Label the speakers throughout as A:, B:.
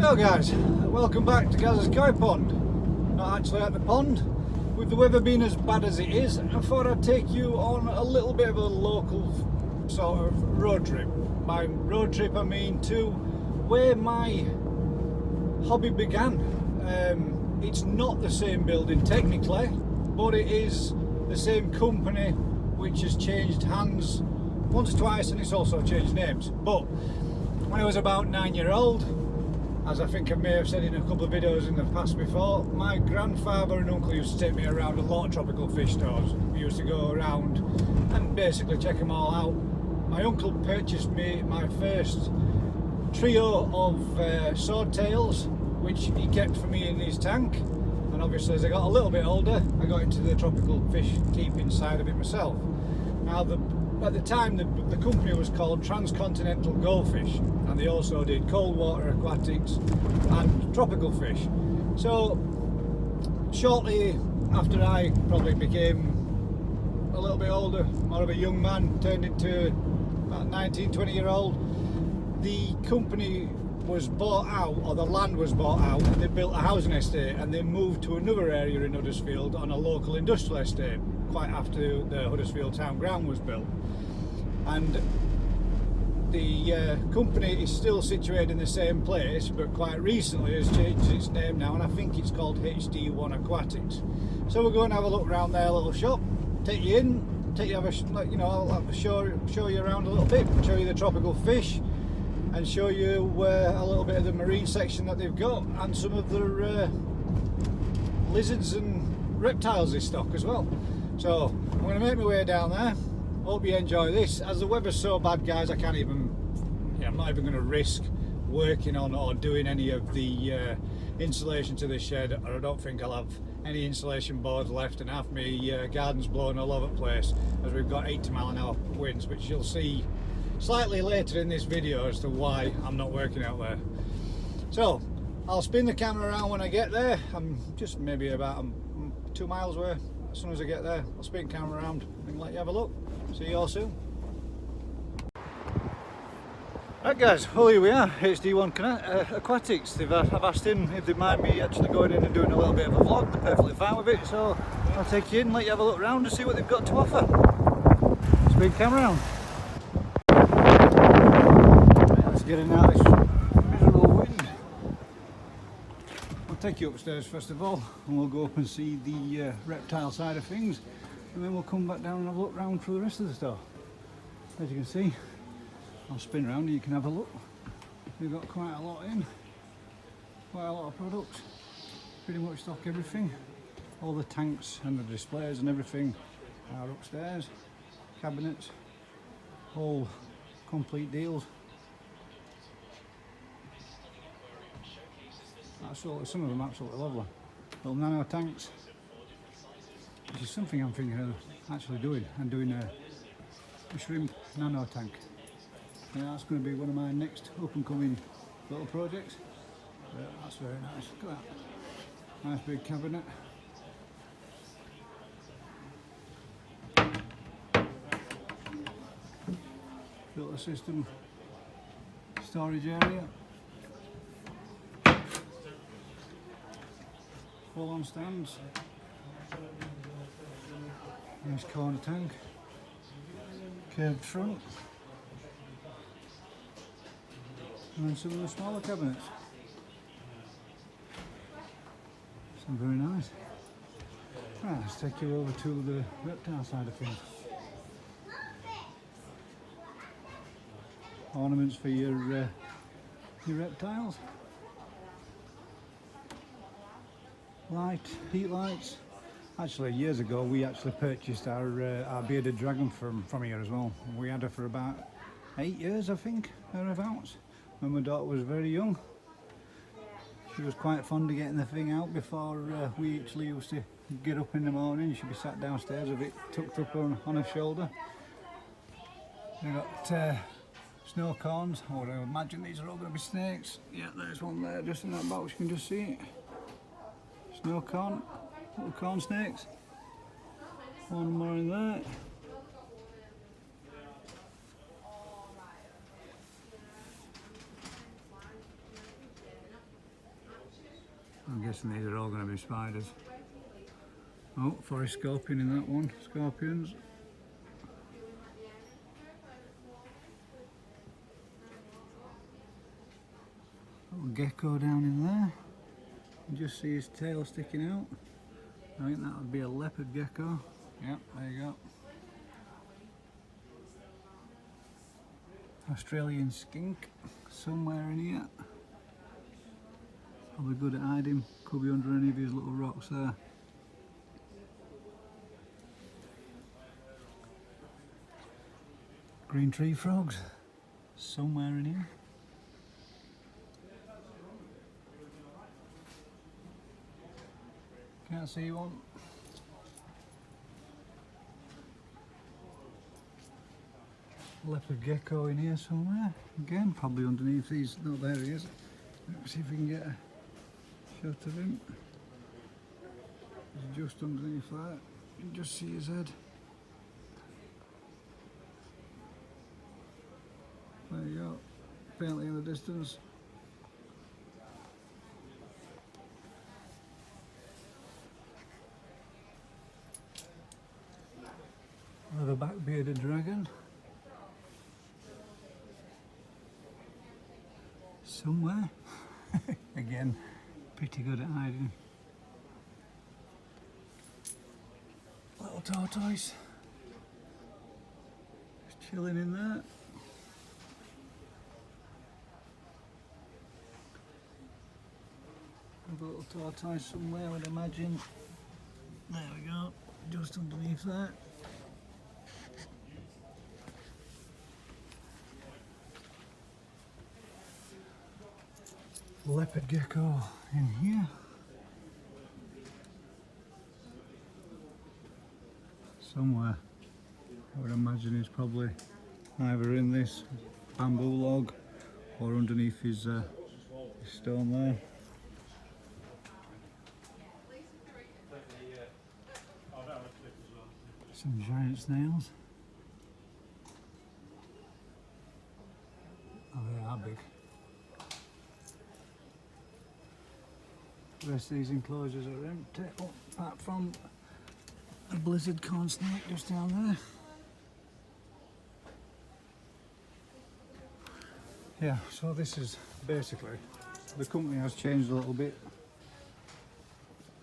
A: Hello guys, welcome back to Gaz's Koi Pond. Not actually at the pond. With the weather being as bad as it is, I thought I'd take you on a little bit of a local sort of road trip. By road trip I mean to where my hobby began. It's not the same building technically, but it is the same company which has changed hands once or twice, and it's also changed names. But when I was about 9-year-old, as I think I may have said in a couple of videos in the past before, my grandfather and uncle used to take me around a lot of tropical fish stores. We used to go around and basically check them all out. My uncle purchased me my first trio of swordtails, which he kept for me in his tank. And obviously as I got a little bit older, I got into the tropical fish keeping side of it myself. Now at the time the company was called Transcontinental Goldfish, and they also did cold water aquatics and tropical fish. So shortly after I probably became a little bit older, more of a young man, turned into about 19-20-year-old, the company was bought out, or the land was bought out, and they built a housing estate, and they moved to another area in Huddersfield on a local industrial estate quite after the Huddersfield town ground was built. And the company is still situated in the same place, but quite recently has changed its name now, and I think it's called HD1 Aquatics. So we're going to have a look around their little shop, take you in, take you have a, you know, I'll have a show you around a little bit, show you the tropical fish, and show you a little bit of the marine section that they've got, and some of their lizards and reptiles they stock as well. So I'm going to make my way down there. Hope you enjoy this. As the weather's so bad, guys, I can't even, I'm not even going to risk working on or doing any of the insulation to this shed, or I don't think I'll have any insulation boards left, and half my garden's blowing all over the place as we've got 80-mile-an-hour winds, which you'll see slightly later in this video as to why I'm not working out there. So I'll spin the camera around when I get there. I'm just maybe about 2 miles away. As soon as I get there, I'll spin the camera around and let you have a look. See you all soon. Right guys, well here we are, HD1 Aquatics. I've asked him if they mind me actually going in and doing a little bit of a vlog. They're perfectly fine with it, so I'll take you in, let you have a look around and see what they've got to offer. Spin camera around. Right, let's get in out of this miserable wind. I'll take you upstairs first of all, and we'll go up and see the reptile side of things, and then we'll come back down and have a look round through the rest of the store. As you can see, I'll spin around and you can have a look. We've got quite a lot in, quite a lot of products, pretty much stock everything. All the tanks and the displays and everything are upstairs, cabinets, all complete deals. Absolutely, some of them absolutely lovely. Little nano tanks, which is something I'm thinking of actually doing. I'm doing a shrimp nano tank. Yeah, that's going to be one of my next up and coming little projects. But that's very nice. Look at that. Nice big cabinet. Filter system, storage area. Full on stands. Nice corner tank. Curved front. And then some of the smaller cabinets. Some very nice. Right, let's take you over to the reptile side of things. Ornaments for your reptiles. Heat lights. Actually, years ago we actually purchased our bearded dragon from here as well. We had her for about 8 years, I think, thereabouts, when my daughter was very young. She was quite fond of getting the thing out before we actually used to get up in the morning. She'd be sat downstairs with it tucked up on her shoulder. We got snow corns. I would imagine these are all going to be snakes. Yeah, there's one there just in that box, you can just see it. Snow corn, little corn snakes. One more in there. I'm guessing these are all going to be spiders. Oh, forest scorpion in that one. Scorpions. Little gecko down in there. You just see his tail sticking out. I think that would be a leopard gecko. Yep, there you go. Australian skink somewhere in here. Probably good at hiding. Could be under any of these little rocks there. Green tree frogs somewhere in here. Can't see one. Leopard gecko in here somewhere. Again, probably underneath these. No, there he is. Let's see if we can get a shot of him. He's just underneath that. You can just see his head. There you go. Faintly in the distance. Another back-bearded dragon. Somewhere. Again, pretty good at hiding. Little tortoise. Just chilling in there. A little tortoise somewhere, I would imagine. There we go, just underneath that. Leopard gecko in here. Somewhere. I would imagine he's probably either in this bamboo log or underneath his stone there. Some giant snails. Oh, they are big. The rest of these enclosures are empty, apart from a blizzard corn snake just down there. Yeah, so this is basically, the company has changed a little bit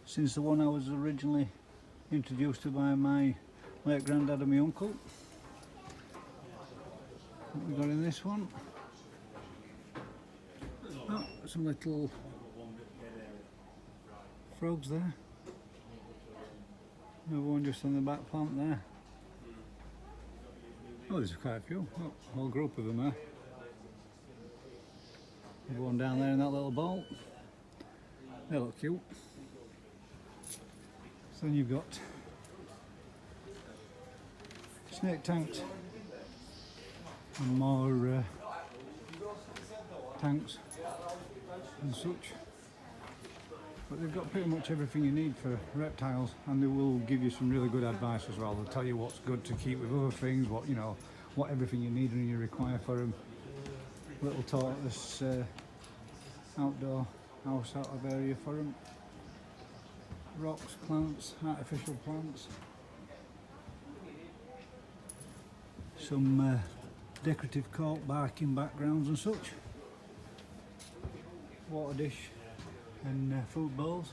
A: since the one I was originally introduced to by my late granddad and my uncle. What we got in this one? Oh, some little frogs there. Another one just on the back plant there. Oh, there's quite a few. Oh, a whole group of them there. There's one down there in that little bowl. They look cute. So then you've got snake tanks and more tanks and such. But they've got pretty much everything you need for reptiles, and they will give you some really good advice as well. They'll tell you what's good to keep with other things, what you know, what everything you need and you require for them. Little tortoise outdoor house out of area for them. Rocks, plants, artificial plants. Some decorative cork barking backgrounds and such. Water dish and food bowls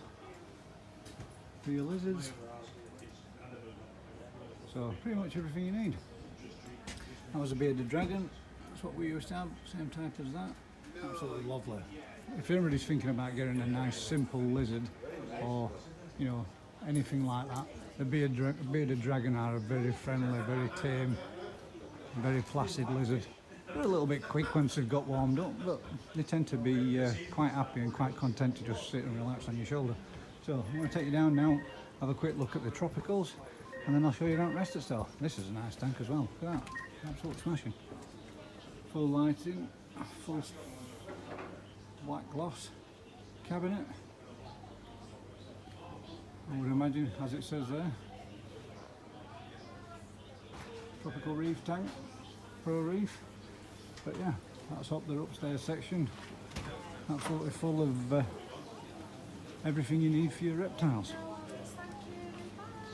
A: for your lizards. So pretty much everything you need. That was a bearded dragon. That's what we used to have, same type as that. Absolutely lovely. If anybody's thinking about getting a nice simple lizard, or you know, anything like that, the bearded dragon are a very friendly, very tame, very placid lizard. They're a little bit quick once they've got warmed up, but they tend to be quite happy and quite content to just sit and relax on your shoulder. So I'm going to take you down now, have a quick look at the tropicals, and then I'll show you around the rest of the stuff. This is a nice tank as well. Look at that, absolute smashing. Full lighting, full black gloss cabinet. I would imagine, as it says there, tropical reef tank, pro reef. But yeah, that's up their upstairs section, absolutely full of everything you need for your reptiles.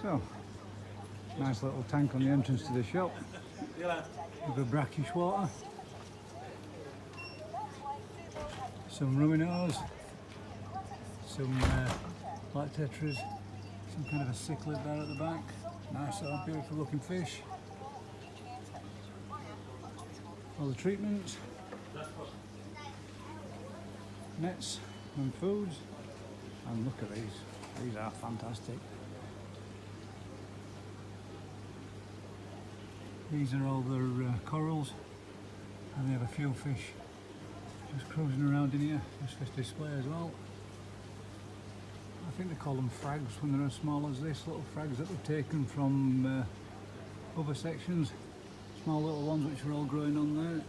A: So, nice little tank on the entrance to the shop with a brackish water, some ruminants, some black tetras, some kind of a cichlid there at the back. Nice little beautiful looking fish. All the treatments, nets and foods, and look at these are fantastic. These are all their corals, and they have a few fish just cruising around in here, just for display as well. I think they call them frags when they're as small as this, little frags that they've taken from other sections. Small little ones which are all growing on there,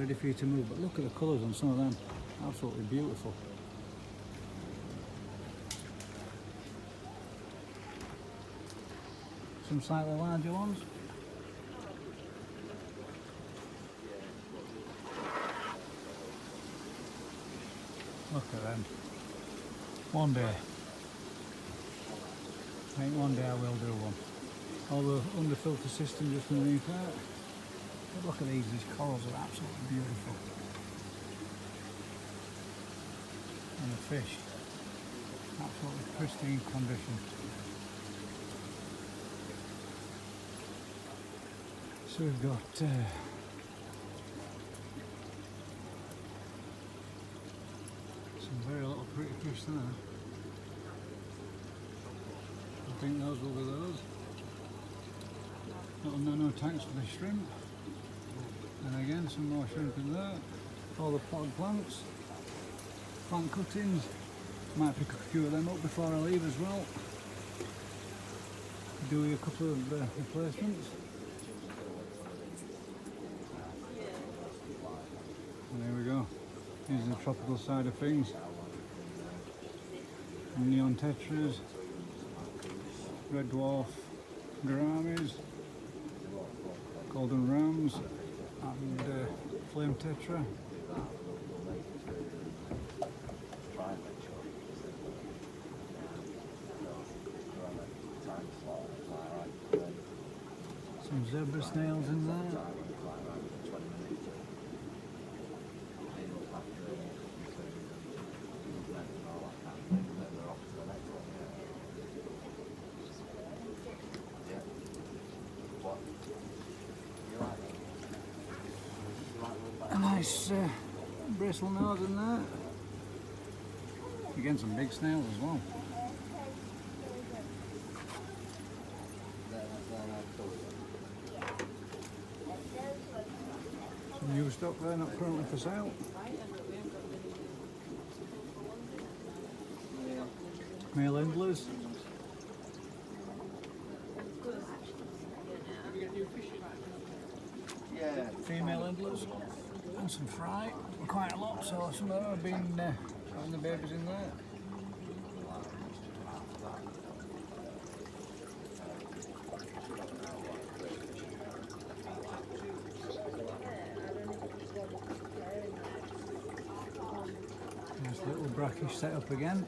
A: ready for you to move. But look at the colours on some of them, absolutely beautiful. Some slightly larger ones. Look at them. One day. I think one day I will do one. All the underfilter system just underneath that. But look at these corals are absolutely beautiful. And the fish, absolutely pristine condition. So we've got some very little pretty fish there. I think those will be those. Little nano tanks for the shrimp. And again some more shrimp in there. All the potted plants. Plant cuttings. Might pick a few of them up before I leave as well. Do a couple of replacements. And there we go. Here's the tropical side of things. Neon tetras, red dwarf gouramis, golden rams, and flame tetra. Some zebra snails in there. A nice bristle nose in there. Again, some big snails as well. Some new stock there, not currently for sale. Male endlers. Female endlers. And some fry, quite a lot, so some of them have been putting the babies in there. Nice little brackish setup again.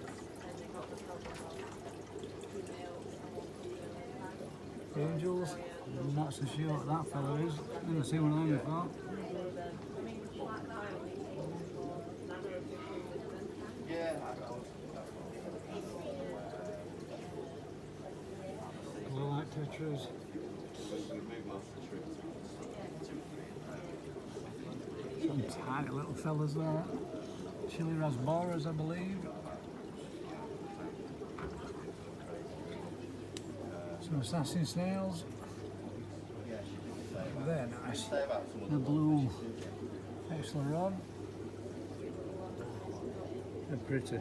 A: Angels, I'm not so sure what that fella is. Never seen one of them before. Light tetras. Some tiny little fellas there. Chili rasboras, I believe. Some assassin snails. They're nice. The blue excellent rod. They're pretty.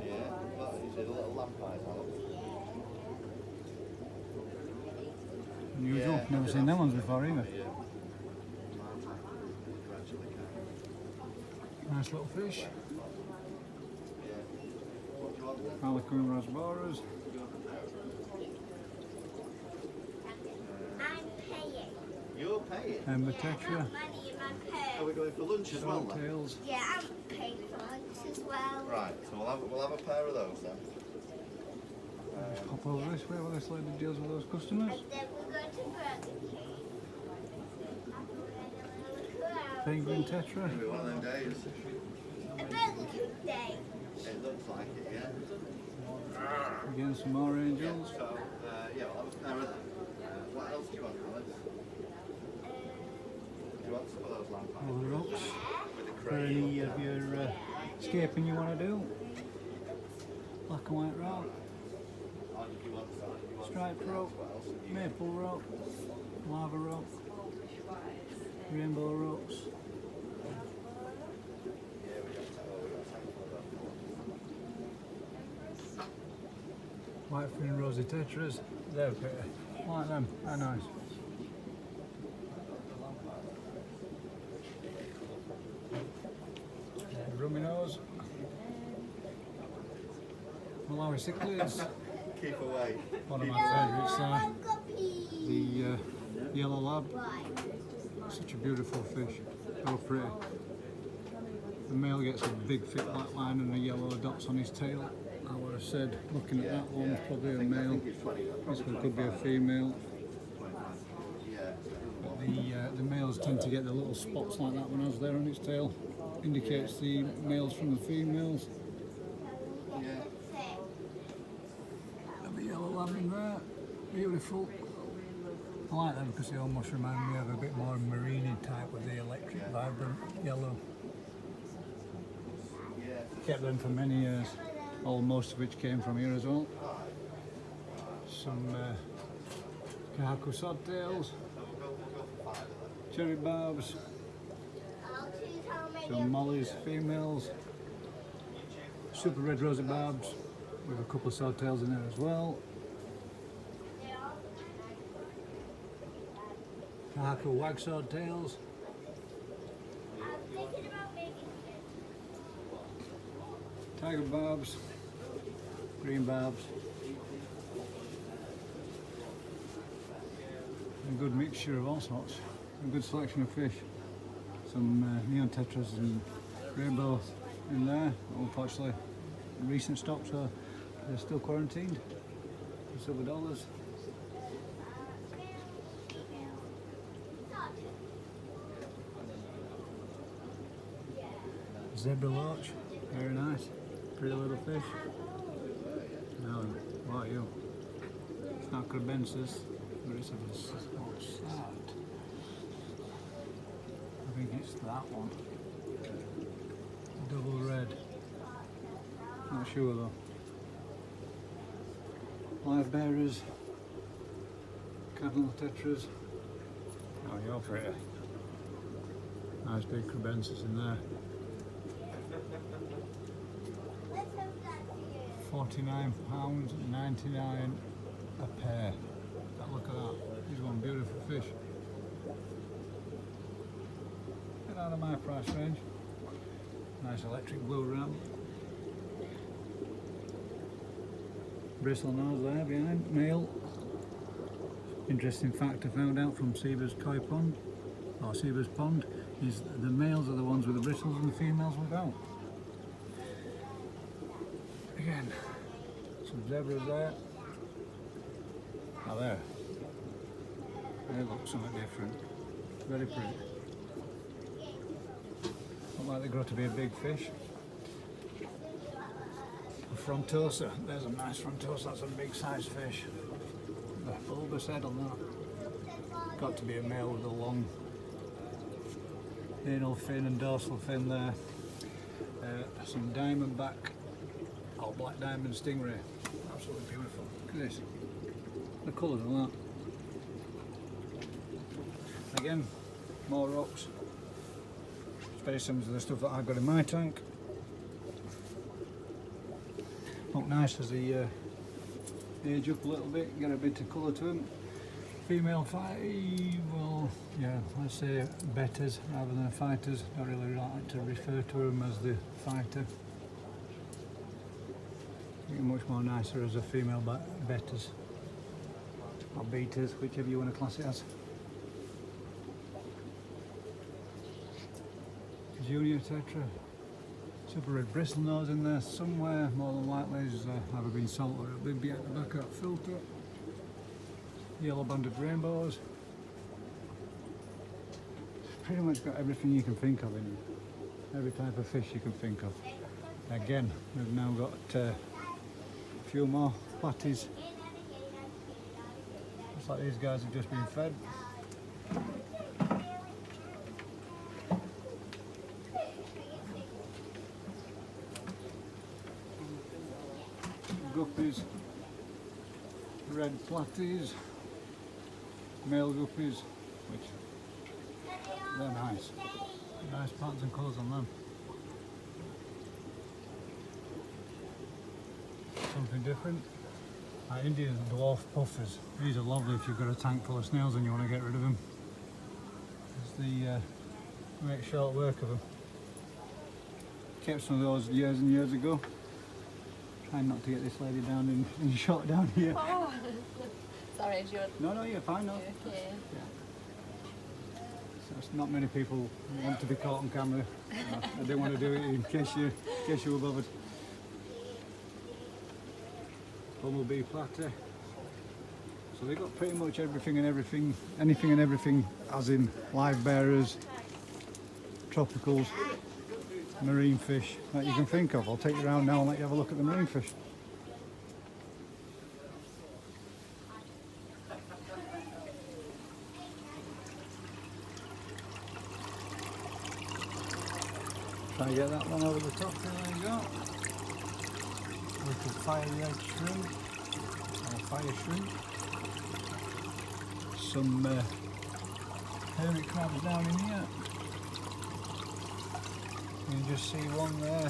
A: Unusual, never seen them ones before either. Nice little fish. Harlequin rasboras.
B: You're paying?
A: Ember tetra.
B: Are we going for lunch as well?
A: Tails.
C: Yeah, I'm paying for lunch as well.
B: Right, so we'll have a pair of those then.
A: Just pop over this way while this lady deals with those customers.
B: And then we go to Burger King.
A: Penguin tetra.
B: A Burger King day. It looks like it, yeah.
A: Again, some more angels.
B: So, yeah, well, that was kind of what else do you want, Alex? Do you want some of those lamp
A: All the rocks.
B: with the
A: For
B: crane?
A: any of your escaping you want to do. Black and white rock,
B: Or did you want some? You want
A: striped
B: something
A: rock,
B: else? What else have you got?
A: maple rock, lava rock, rainbow rocks.
B: Yeah, we got sample of them.
A: White fin rosy tetras, they're pretty. Like them, they're nice. Rummy nose. Malawi cichlids,
B: Keep away.
A: one of my favourites the yellow lab. Such a beautiful fish, so pretty. The male gets a big thick black line and the yellow dots on his tail. I would have said, looking at that one, probably a male. This one could be a female. But the males tend to get the little spots like that one has there on its tail. Indicates the males from the females. And the yellow lab in there, beautiful. I like them because they almost remind me of a bit more marine type with the electric vibrant yellow. Kept them for many years, most of which came from here as well. Some Kahaku sodtails, cherry barbs, some mollies, females, super red rosy barbs with a couple of sodtails in there as well. Kahaku wag sodtails. Tiger barbs, green barbs, a good mixture of all sorts, a good selection of fish. Some neon tetras and rainbow in there, unfortunately recent stock, so they're still quarantined for silver dollars. Zebra loach, very nice. Pretty little fish. Now, what are you? It's not crebensis, but it's what's that? I think it's that one. Double red. Not sure though. Live bearers. Cardinal tetras. Oh, you're pretty. Nice big crebensis in there. £49.99 a pair. Look at that. He's one beautiful fish. Get out of my price range. Nice electric blue ram. Bristle nose there behind, male. Interesting fact I found out from Seaver's koi pond, or Seaver's pond, is the males are the ones with the bristles and the females without. Again, some zebras there. Now there. They look something different. Very pretty. Look like they grow to be a big fish. A frontosa. There's a nice frontosa. That's a big sized fish. The bulbous head on that. Got to be a male with a long anal fin and dorsal fin there. Some diamondback. Oh, black diamond stingray. Absolutely beautiful. Look at this. The colours of that. Again, more rocks. It's very similar to the stuff that I've got in my tank. Look nice as they age up a little bit, get a bit of colour to them. Female well, yeah, let's say betters rather than fighters. Don't really like to refer to them as the fighter. Much more nicer as a female betters or beaters, whichever you want to class it as. Junior tetra, Super red bristlenose in there somewhere, more than likely has either been salt or it'll be at the back of that filter. Yellow banded rainbows. Pretty much got everything you can think of in it. Every type of fish you can think of. Again, we've now got a few more platies. Looks like these guys have just been fed. Guppies, red platies, male guppies, which they're nice. Nice patterns and colours on them. Something different. Indian dwarf puffers. These are lovely if you've got a tank full of snails and you want to get rid of them. It's make short work of them. Kept some of those years and years ago. Trying not to get this lady down in shot down here.
C: Oh. Sorry, is your...
A: No, you're fine, no.
C: Okay.
A: Yeah. So it's not many people want to be caught on camera. I didn't want to do it in case you were bothered. Bumblebee platter. So they've got pretty much anything and everything, as in live bearers, tropicals, marine fish that you can think of. I'll take you around now and let you have a look at the marine fish. Try and get that one over the top, there you go. Little fiery egg shrimp, or fire shrimp. Some hermit crabs down in here. You can just see one there,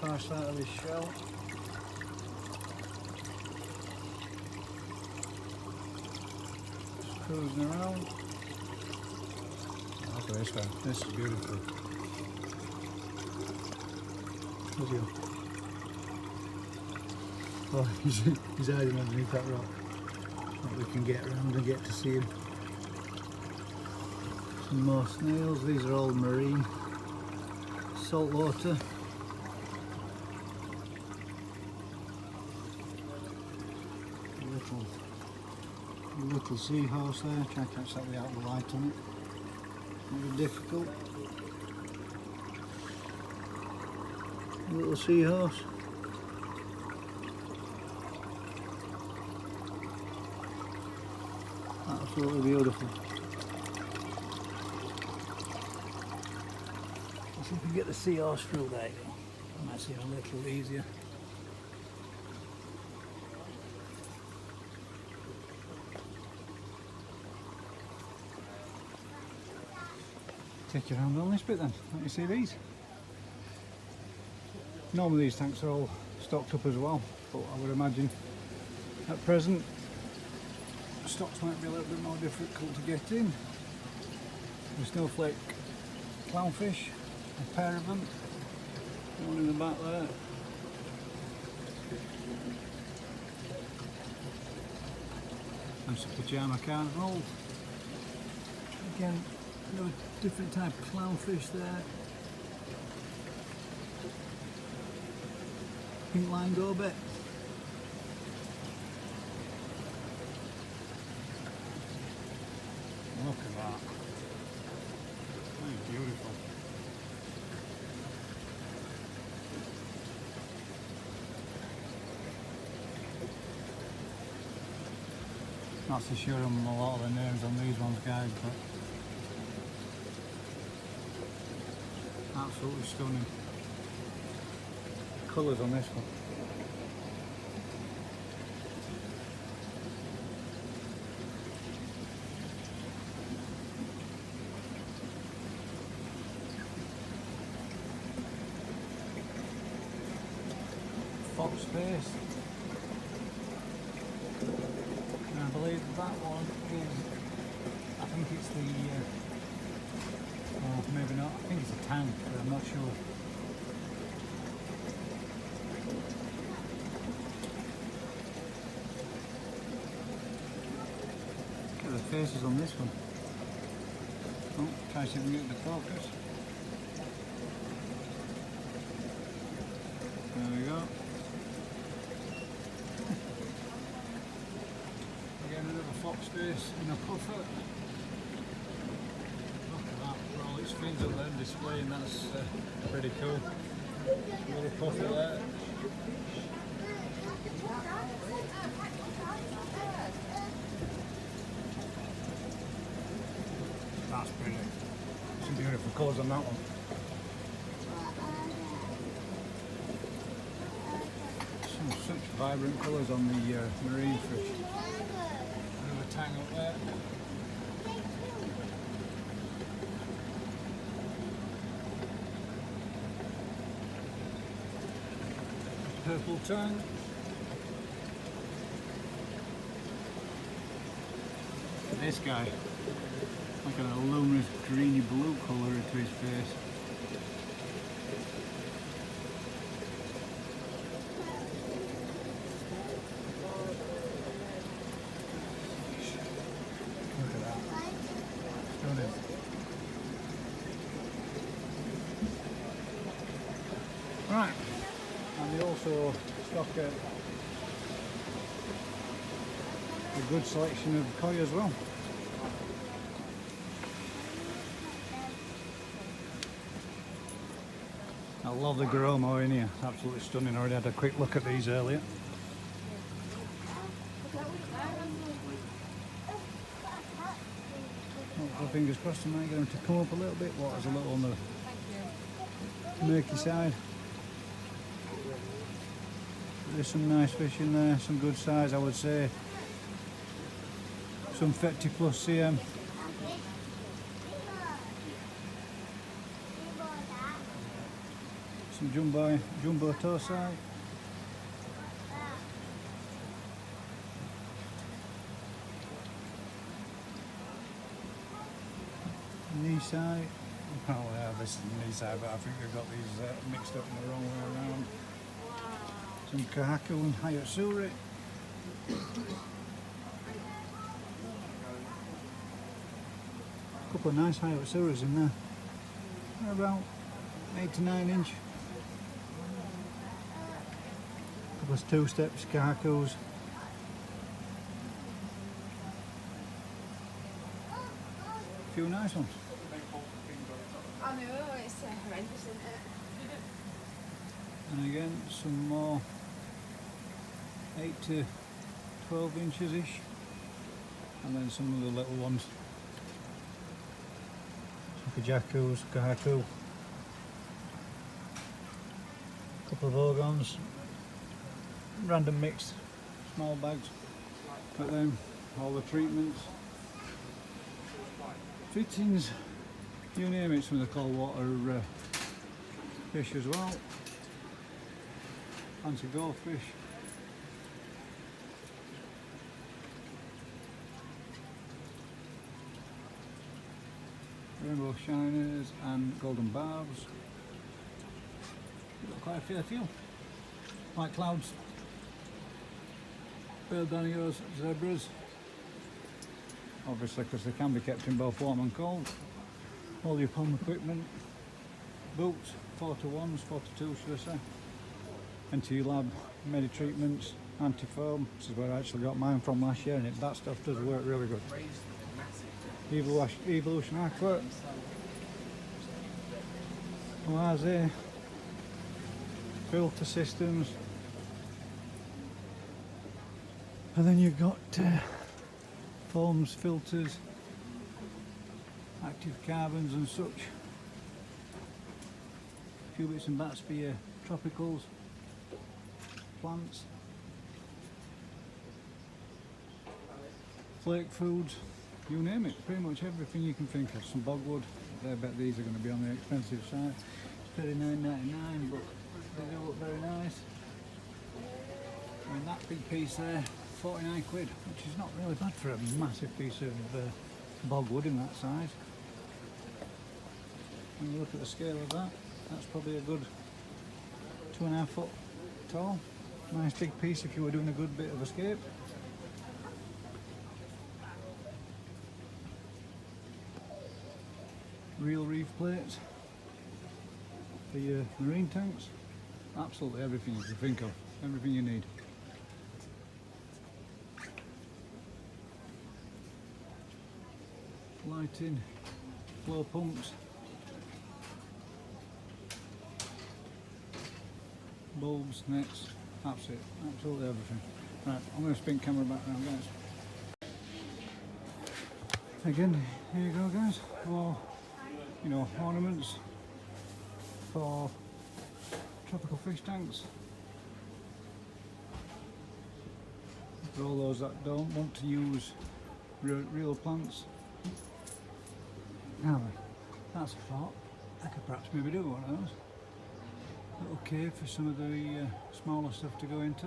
A: far side of this shell. Just cruising around. Look at this one, this is beautiful. Look at him. Oh, he's hiding underneath that rock. But we can get around and get to see him. Some more snails, these are all marine, salt water. Little seahorse there, try to catch that without the light on it. Not be difficult. Little seahorse. Absolutely beautiful. Let's see if we can get the seahorse through there. Might see a little easier. Take you around on this bit then, let you see these. Normally these tanks are all stocked up as well, but I would imagine at present stocks might be a little bit more difficult to get in. The Snowflake Clownfish, a pair of them, one in the back there. And some pyjama carnival. Again, another different type of clownfish there. Pink line gorbet. Look at that. That is beautiful. Not so sure on a lot of the names on these ones, guys, but absolutely stunning. Colours on this one. Fox face. And I believe that one is, I think it's the, oh, maybe not, I think it's a tank, but I'm not sure. Look at the faces on this one. Oh, try to see if we can get the focus. face in a puffer. Look at that, for all its fins up there displaying, that's pretty cool. Little puffer there. That's pretty. Some beautiful colours on that one. Such vibrant colours on the marine fish. Another tang up there. Purple tang. This guy, like a luminous greeny blue colour to his face. Look at that. Stunning. Right, and they also stock a good selection of koi as well. I love the Gromo in here, it's absolutely stunning. I already had a quick look at these earlier. Oh, fingers crossed I might get them to come up a little bit. Water's a little on the murky side. There's some nice fish in there, some good size I would say. Some 50 plus cm. Some jumbo torsai. Knee side. Oh yeah, this is the knee side, but I think they've got these mixed up in the wrong way around. Some kahaku and hayatsuri. A couple of nice hayatsuris in there. They're about 8 to 9 inch. A couple of 2-steps, kahakus. A few nice ones.
C: I know, it's horrendous, isn't it?
A: And again, some more 8 to 12 inches ish. And then some of the little ones. Some kajakus, kahaku. A couple of ogons. Random mixed small bags. But then all the treatments. Fittings, you name it, some of the cold water fish as well. Fancy goldfish. Rainbow shiners and golden barbs. Got quite a fair few. White clouds, pearl danios, zebras. Obviously, because they can be kept in both warm and cold. All your pond equipment, boots, 4-to-1s, 4-to-2 should I say. Anti-lab, medi-treatments, anti-foam. This is where I actually got mine from last year, and that stuff does work really good. Evolution Aqua, Oase, filter systems, and then you've got foams, filters, active carbons and such. A few bits and bats for your tropicals, plants, flake foods, you name it, pretty much everything you can think of. Some bogwood, I bet these are going to be on the expensive side. It's $39.99, but they do look very nice. I mean, that big piece there, 49 quid, which is not really bad for a massive piece of bogwood in that size. When you look at the scale of that, that's probably a good 2.5 foot tall. Nice big piece if you were doing a good bit of escape. Real reef plates for your marine tanks. Absolutely everything you can think of, everything you need. lighting, flow pumps, bulbs, nets, that's it, absolutely everything. Right, I'm going to spin camera back around, guys. Again, here you go, guys, for, you know, ornaments for tropical fish tanks. For all those that don't want to use real plants. Now then, that's a thought. I could perhaps maybe do one of those. Little cave for some of the smaller stuff to go into.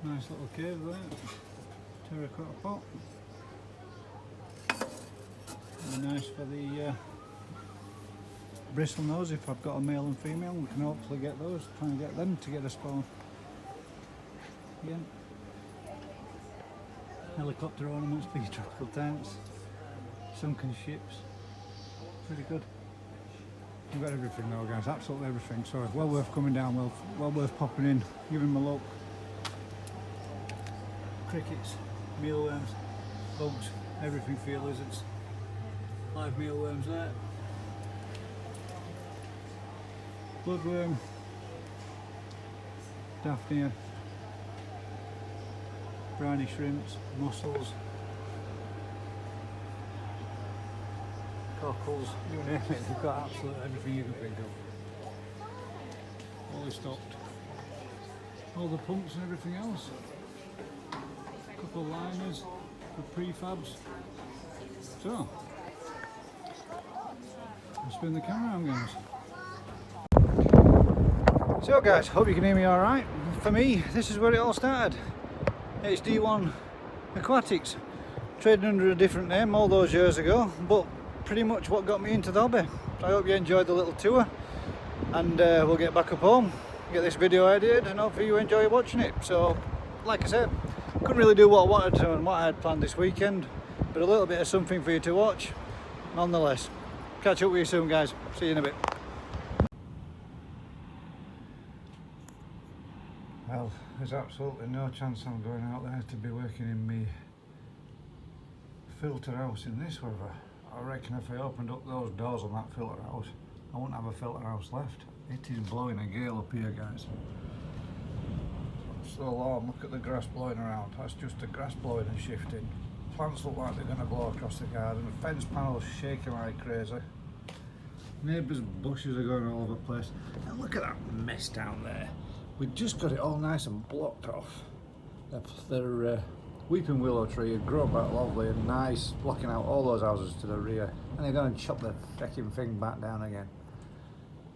A: Nice little cave there. Terracotta pot. And nice for the bristle nose. If I've got a male and female, we can hopefully get those, try and get them to get a spawn. Again, helicopter ornaments for your tropical tanks, sunken ships, pretty good. We've got everything now, guys, absolutely everything, so well worth coming down, well worth popping in, giving them a look. Crickets, mealworms, bugs, everything for your lizards. Live mealworms there. Bloodworm, Daphnia, briny shrimps, mussels, cockles, you name it, they've got absolutely everything you can think of. All stocked. All the pumps and everything else. A couple of liners for prefabs. So, I'll spin the camera around, guys. So guys, hope you can hear me alright. For me, this is where it all started. It's D1 Aquatics, trading under a different name all those years ago, but pretty much what got me into the hobby. So I hope you enjoyed the little tour, and we'll get back up home, get this video edited, and hopefully you enjoy watching it. So, like I said, couldn't really do what I wanted to and what I had planned this weekend, but a little bit of something for you to watch, nonetheless. Catch up with you soon, guys. See you in a bit. Well, there's absolutely no chance I'm going out there to be working in my filter house in this weather. I reckon if I opened up those doors on that filter house, I wouldn't have a filter house left. It is blowing a gale up here, guys. So long, look at the grass blowing around. That's just the grass blowing and shifting. Plants look like they're going to blow across the garden. The fence panels shaking like crazy. Neighbours' bushes are going all over the place. And look at that mess down there. We've just got it all nice and blocked off. Their weeping willow tree had grown back lovely and nice, blocking out all those houses to the rear. And they're going to chop the freaking thing back down again.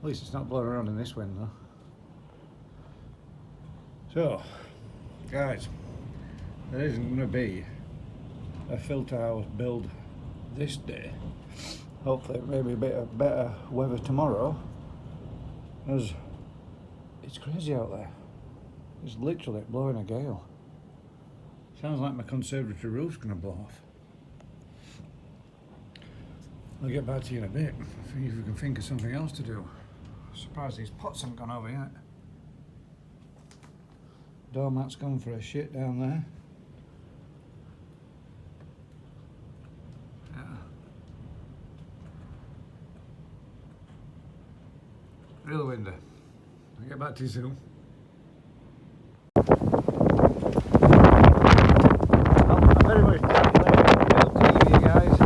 A: At least it's not blowing around in this wind though. So, guys, there isn't going to be a filter house build this day. Hopefully maybe a bit of better weather tomorrow, as it's crazy out there. It's literally blowing a gale. Sounds like my conservatory roof's going to blow off. I'll get back to you in a bit, see if we can think of something else to do. Surprised these pots haven't gone over yet. Doormat's gone for a shit down there. Yeah. Real windy. I'll get back to you soon. Well, I'm very much glad to you guys.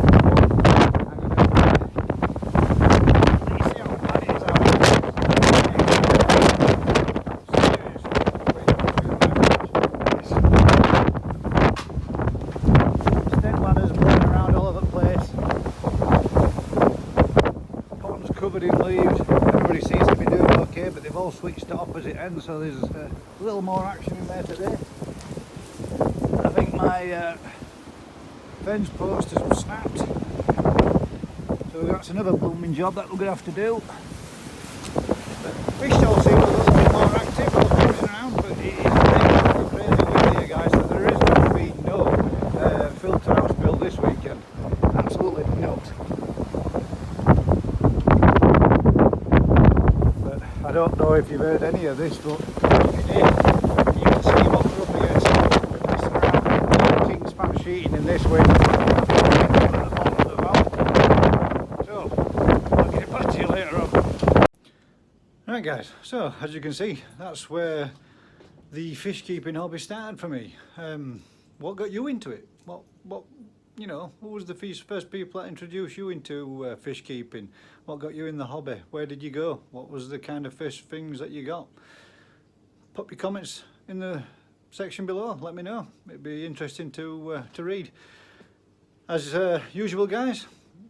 A: Covered in leaves. Everybody seems to be doing okay, but they've all switched to opposite ends, so there's a little more action in there today. I think my fence post has snapped, so that's another blooming job that we're going to have to do. But fish all seem a little bit more active, running around, but it is crazy wind here, guys, so there is going to be no filter house build this weekend. Absolutely not. don't know if you've heard any of this, but you can see what we're up against. We're messing around with king span sheeting in this wind. So, I'll get back to you later on. Right guys, so as you can see, that's where the fish keeping hobby started for me. What got you into it? What you know, who was the first people that introduced you into fish keeping? What got you in the hobby? Where did you go? What was the kind of fish things that you got? Put your comments in the section below, let me know. It'd be interesting to read. As usual guys,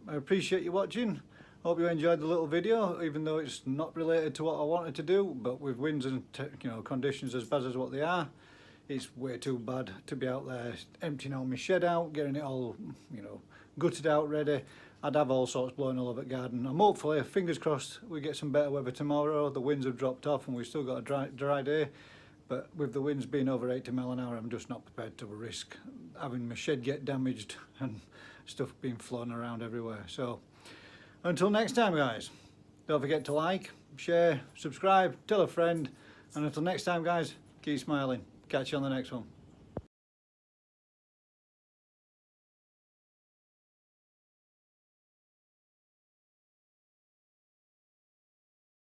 A: I appreciate you watching. Hope you enjoyed the little video, even though it's not related to what I wanted to do, but with winds and conditions as bad as what they are, it's way too bad to be out there emptying all my shed out, getting it all, gutted out, ready. I'd have all sorts blowing all over the garden. I'm hopefully, fingers crossed, we get some better weather tomorrow. The winds have dropped off and we've still got a dry day. But with the winds being over 80 mile an hour, I'm just not prepared to risk having my shed get damaged and stuff being flown around everywhere. So until next time guys, don't forget to like, share, subscribe, tell a friend, and until next time guys, keep smiling. Catch you on the next one.